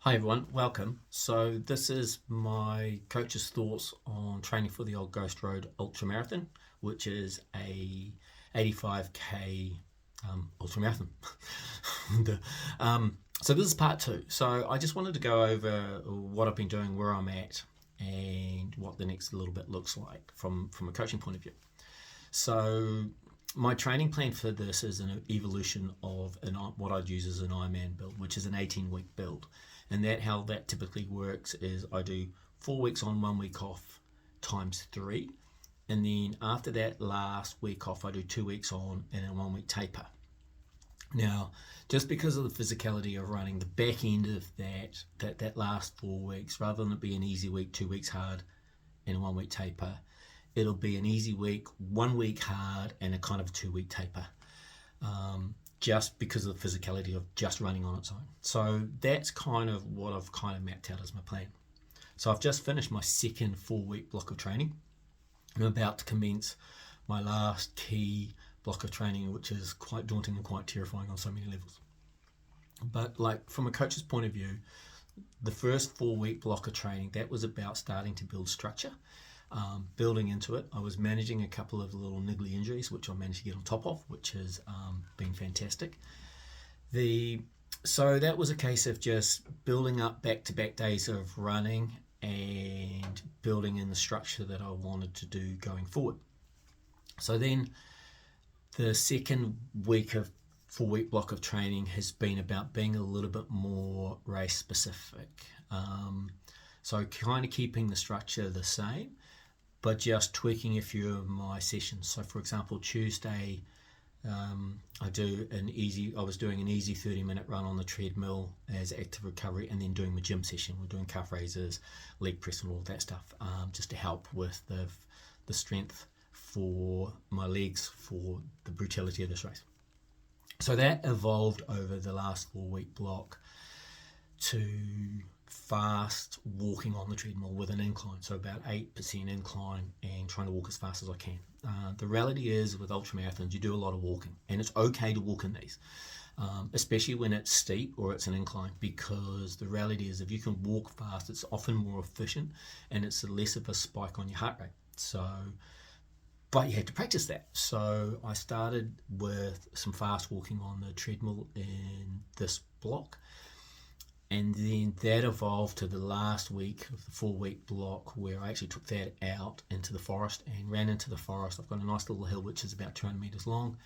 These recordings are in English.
Hi everyone, welcome. So this is my coach's thoughts on training for the Old Ghost Road Ultra Marathon, which is a 85k ultra marathon. So this is part two. So I just wanted to go over what I've been doing, where I'm at, and what the next little bit looks like from a coaching point of view. So my training plan for this is an evolution of what I'd use as an Ironman build, which is an 18-week build. And how that typically works is I do 4 weeks on, 1 week off, times 3. And then after that last week off, I do 2 weeks on and a 1 week taper. Now, just because of the physicality of running, the back end of that last 4 weeks, rather than it be an easy week, 2 weeks hard, and a 1 week taper, it'll be an easy week, 1 week hard, and a kind of 2 week taper. Just because of the physicality of just running on its own. So that's kind of what I've kind of mapped out as my plan. So I've just finished my second 4 week block of training. I'm about to commence my last key block of training, which is quite daunting and quite terrifying on so many levels. But like from a coach's point of view, the first 4 week block of training, that was about starting to build structure. Building into it, I was managing a couple of little niggly injuries, which I managed to get on top of, which has been fantastic. So that was a case of just building up back-to-back days of running and building in the structure that I wanted to do going forward. So then the second week of 4 week block of training has been about being a little bit more race specific. So kind of keeping the structure the same, but just tweaking a few of my sessions. So for example, Tuesday, I was doing an easy 30-minute run on the treadmill as active recovery, and then doing my gym session. We're doing calf raises, leg press, and all that stuff, just to help with the strength for my legs for the brutality of this race. So that evolved over the last 4 week block to fast walking on the treadmill with an incline, so about 8% incline, and trying to walk as fast as I can. The reality is with ultramarathons, you do a lot of walking, and it's okay to walk in these, especially when it's steep or it's an incline, because the reality is if you can walk fast, it's often more efficient and it's less of a spike on your heart rate. But you have to practice that. So I started with some fast walking on the treadmill in this block. And then that evolved to the last week of the 4 week block, where I actually took that out into the forest and ran into the forest. I've got a nice little hill which is about 200 meters long,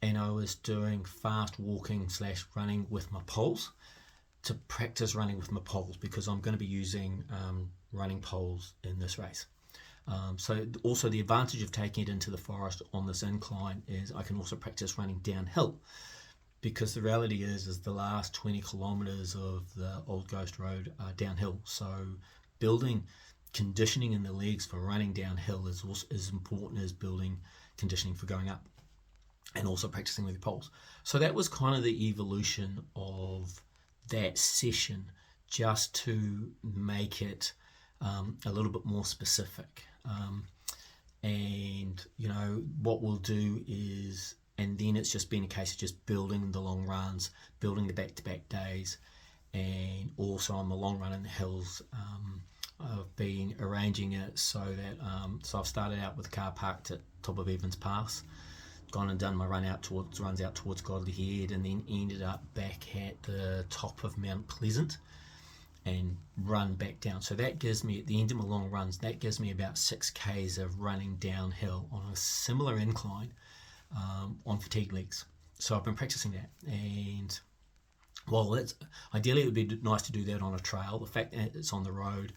and I was doing fast walking / running with my poles to practice running with my poles, because I'm going to be using running poles in this race. So also the advantage of taking it into the forest on this incline is I can also practice running downhill, because the reality is the last 20 kilometers of the Old Ghost Road are downhill. So building conditioning in the legs for running downhill is also as important as building conditioning for going up, and also practicing with your poles. So that was kind of the evolution of that session, just to make it a little bit more specific. And what we'll do is, and then it's just been a case of just building the long runs, building the back-to-back days, and also on the long run in the hills, I've been arranging it so that so I've started out with the car parked at top of Evans Pass, gone and done my runs out towards Godley Head, and then ended up back at the top of Mount Pleasant and run back down. So that gives me, at the end of my long runs, that gives me about 6Ks of running downhill on a similar incline, on fatigue legs. So I've been practicing that, and ideally it would be nice to do that on a trail. The fact that it's on the road,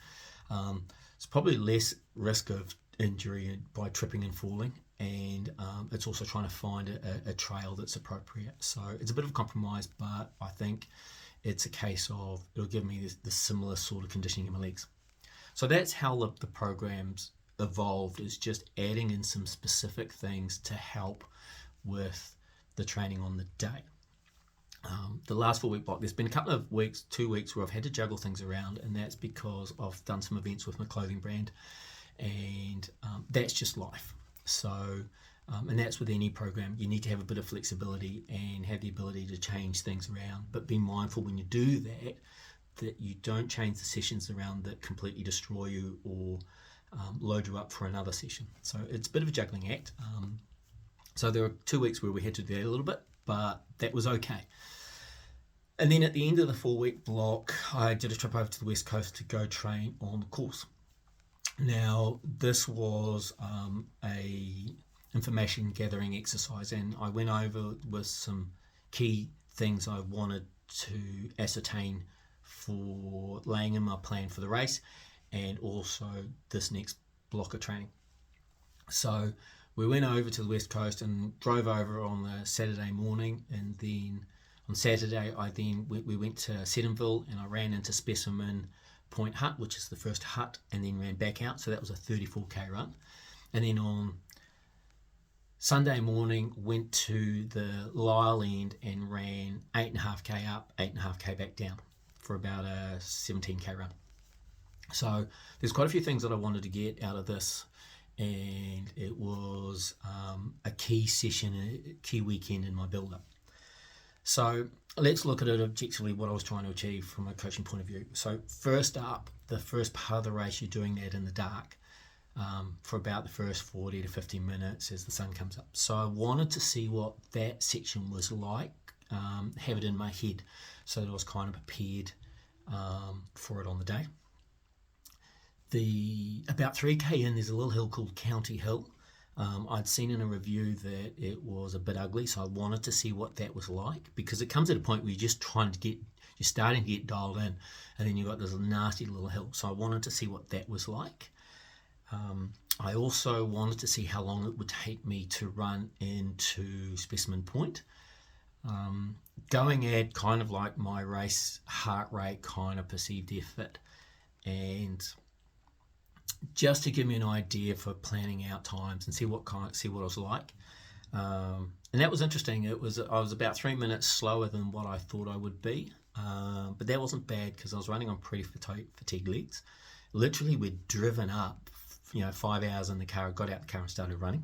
it's probably less risk of injury by tripping and falling, and it's also trying to find a trail that's appropriate. So it's a bit of a compromise, but I think it's a case of it'll give me the similar sort of conditioning in my legs. So that's how the program's evolved, is just adding in some specific things to help with the training on the day. The last 4 week block, there's been a couple of weeks, 2 weeks, where I've had to juggle things around, and that's because I've done some events with my clothing brand, and that's just life. So and that's with any program. You need to have a bit of flexibility and have the ability to change things around, but be mindful when you do that that you don't change the sessions around that completely destroy you or load you up for another session. So it's a bit of a juggling act. So there were 2 weeks where we had to do that a little bit, but that was okay. And then at the end of the 4-week block, I did a trip over to the West Coast to go train on the course. Now, this was a information gathering exercise, and I went over with some key things I wanted to ascertain for laying in my plan for the race and also this next block of training. So we went over to the West Coast and drove over on the Saturday morning, and then on Saturday we went to Seddonville and I ran into Specimen Point Hut, which is the first hut, and then ran back out. So that was a 34k run. And then on Sunday morning went to the Lyle end and ran 8.5k up, 8.5k back down for about a 17k run. So there's quite a few things that I wanted to get out of this, and it was a key session, a key weekend in my build-up. So let's look at it objectively, what I was trying to achieve from a coaching point of view. So first up, the first part of the race, you're doing that in the dark for about the first 40 to 50 minutes as the sun comes up. So I wanted to see what that section was like, have it in my head so that I was kind of prepared for it on the day. About 3k in, there's a little hill called County Hill. I'd seen in a review that it was a bit ugly, so I wanted to see what that was like, because it comes at a point where you're starting to get dialed in, and then you've got this nasty little hill. So I wanted to see what that was like. I also wanted to see how long it would take me to run into Specimen Point. Going at kind of like my race heart rate kind of perceived effort, and just to give me an idea for planning out times and see what it was like. And that was interesting. I was about 3 minutes slower than what I thought I would be, but that wasn't bad because I was running on pretty fatigued legs. Literally, we'd driven up 5 hours in the car, got out the car and started running,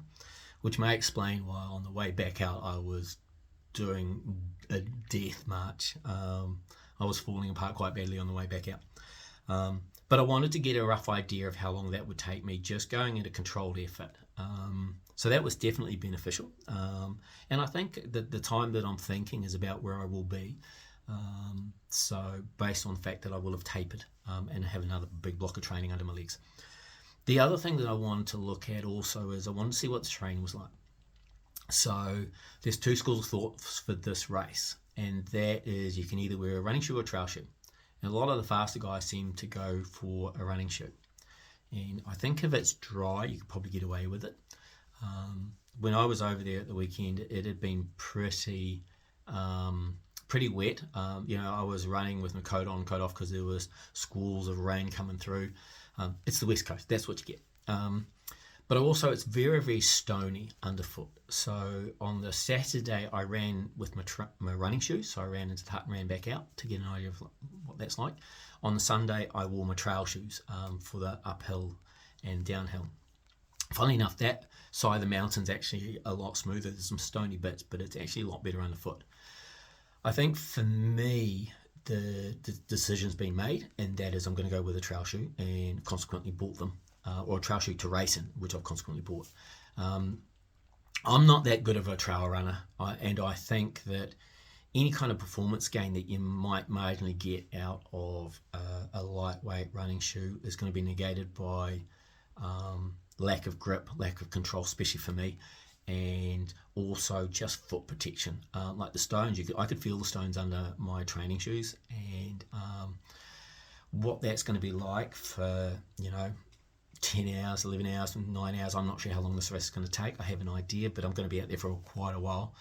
which may explain why on the way back out I was doing a death march. I was falling apart quite badly on the way back out. But I wanted to get a rough idea of how long that would take me just going at a controlled effort. So that was definitely beneficial. And I think that the time that I'm thinking is about where I will be. So based on the fact that I will have tapered and have another big block of training under my legs. The other thing that I wanted to look at also is I wanted to see what the terrain was like. So there's 2 schools of thought for this race, and that is you can either wear a running shoe or a trail shoe. And a lot of the faster guys seem to go for a running shoe. And I think if it's dry, you could probably get away with it. When I was over there at the weekend, it had been pretty wet. I was running with my coat on, coat off because there was squalls of rain coming through. It's the West Coast, that's what you get. But also it's very, very stony underfoot. So on the Saturday, I ran with my running shoes. So I ran into the hut and ran back out to get an idea of what that's like. On the Sunday, I wore my trail shoes for the uphill and downhill. Funnily enough, that side of the mountain's actually a lot smoother. There's some stony bits, but it's actually a lot better underfoot. I think for me, the decision's been made, and that is I'm going to go with a trail shoe, and consequently bought them. Or a trail shoe to race in, which I've consequently bought. I'm not that good of a trail runner, and I think that any kind of performance gain that you might marginally get out of a lightweight running shoe is going to be negated by lack of grip, lack of control, especially for me, and also just foot protection. Like the stones, I could feel the stones under my training shoes, and what that's going to be like for 10 hours, 11 hours, 9 hours. I'm not sure how long this race is going to take. I have an idea, but I'm going to be out there for quite a while.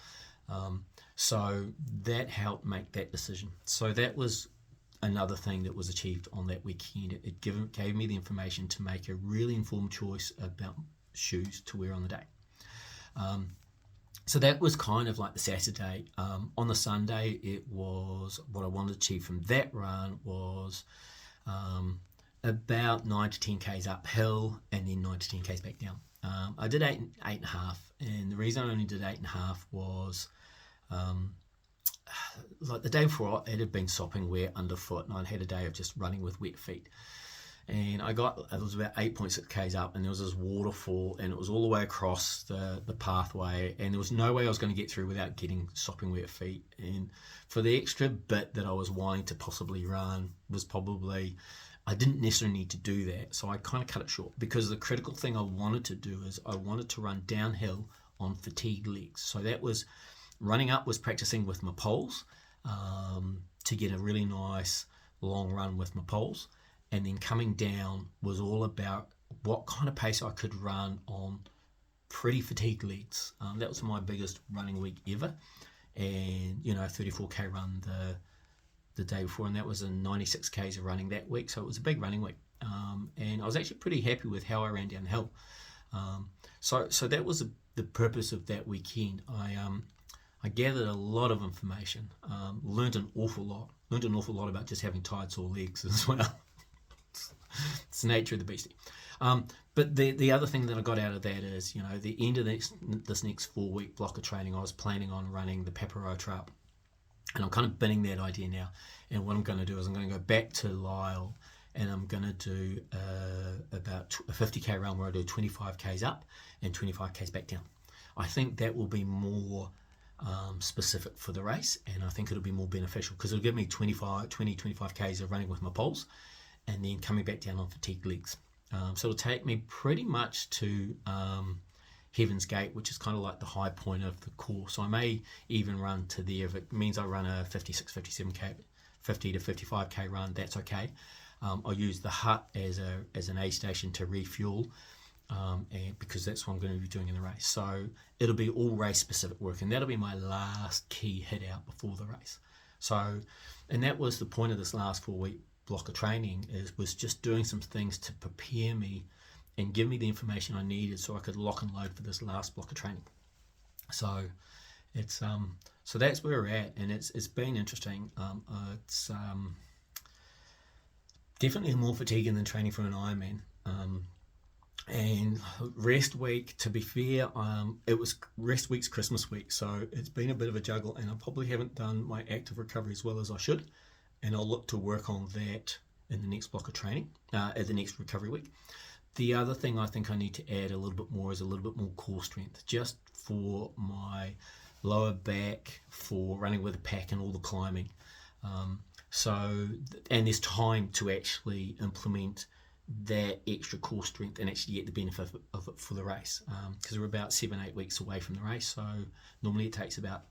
So that helped make that decision. So that was another thing that was achieved on that weekend. It gave me the information to make a really informed choice about shoes to wear on the day. So that was kind of like the Saturday. On the Sunday, it was what I wanted to achieve from that run was about 9 to 10 k's uphill and then 9 to 10 k's back down. I did 8.5, and the reason I only did 8.5 was like the day before, it had been sopping wet underfoot, and I'd had a day of just running with wet feet. And it was about 8.6 k's up, and there was this waterfall, and it was all the way across the pathway, and there was no way I was going to get through without getting sopping wet feet. And for the extra bit that I was wanting to possibly run was probably, I didn't necessarily need to do that, so I kind of cut it short, because the critical thing I wanted to do is I wanted to run downhill on fatigued legs. So that was, running up was practicing with my poles, to get a really nice long run with my poles. And then coming down was all about what kind of pace I could run on pretty fatigued legs. That was my biggest running week ever. And, 34k run the day before, and that was a 96 k's of running that week. So it was a big running week. And I was actually pretty happy with how I ran downhill. So that was the purpose of that weekend. I gathered a lot of information, learned an awful lot about just having tired, sore legs as well. It's the nature of the beastie. But the other thing that I got out of that is, the end of this next 4-week block of training, I was planning on running the Paparoa Trail. And I'm kind of binning that idea now. And what I'm going to do is I'm going to go back to Lyle, and I'm going to do about a 50k run where I do 25k's up and 25k's back down. I think that will be more specific for the race, and I think it'll be more beneficial, because it'll give me 25k's of running with my poles, and then coming back down on fatigued legs. So it'll take me pretty much to Heaven's Gate, which is kind of like the high point of the course. So I may even run to there. If it means I run a 56, 57k, 50 to 55k run, that's okay. I'll use the hut as an aid station to refuel, and because that's what I'm going to be doing in the race. So it'll be all race specific work, and that'll be my last key hit out before the race. So, and that was the point of this last 4-week block of training, was just doing some things to prepare me and give me the information I needed so I could lock and load for this last block of training. So it's so that's where we're at, and it's been interesting. It's definitely more fatiguing than training for an Ironman. And rest week, to be fair, it was rest week's Christmas week, so it's been a bit of a juggle, and I probably haven't done my active recovery as well as I should. And I'll look to work on that in the next block of training, at the next recovery week. The other thing I think I need to add a little bit more is a little bit more core strength, just for my lower back, for running with a pack and all the climbing. And there's time to actually implement that extra core strength and actually get the benefit of it for the race, because we're about 7-8 weeks away from the race. So normally it takes about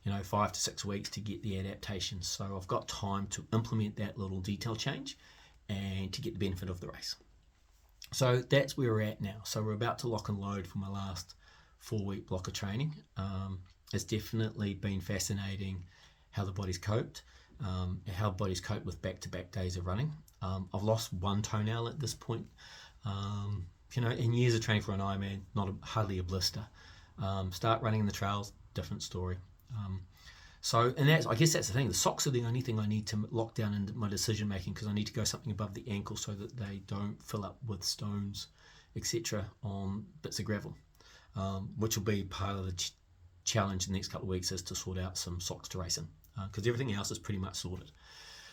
5 to 6 weeks to get the adaptation. So I've got time to implement that little detail change and to get the benefit of the race. So that's where we're at now. So we're about to lock and load for my last 4-week block of training. It's definitely been fascinating how the body's coped, how the body's coped with back-to-back days of running. I've lost one toenail at this point. In years of training for an Ironman, hardly a blister. Start running in the trails, different story. I guess that's the thing. The socks are the only thing I need to lock down in my decision making, because I need to go something above the ankle so that they don't fill up with stones, etc. on bits of gravel, which will be part of the challenge in the next couple of weeks, is to sort out some socks to race in, because everything else is pretty much sorted.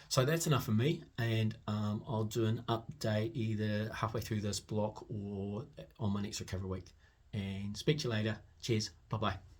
So that's enough for me, and I'll do an update either halfway through this block or on my next recovery week. And speak to you later. Cheers. Bye-bye.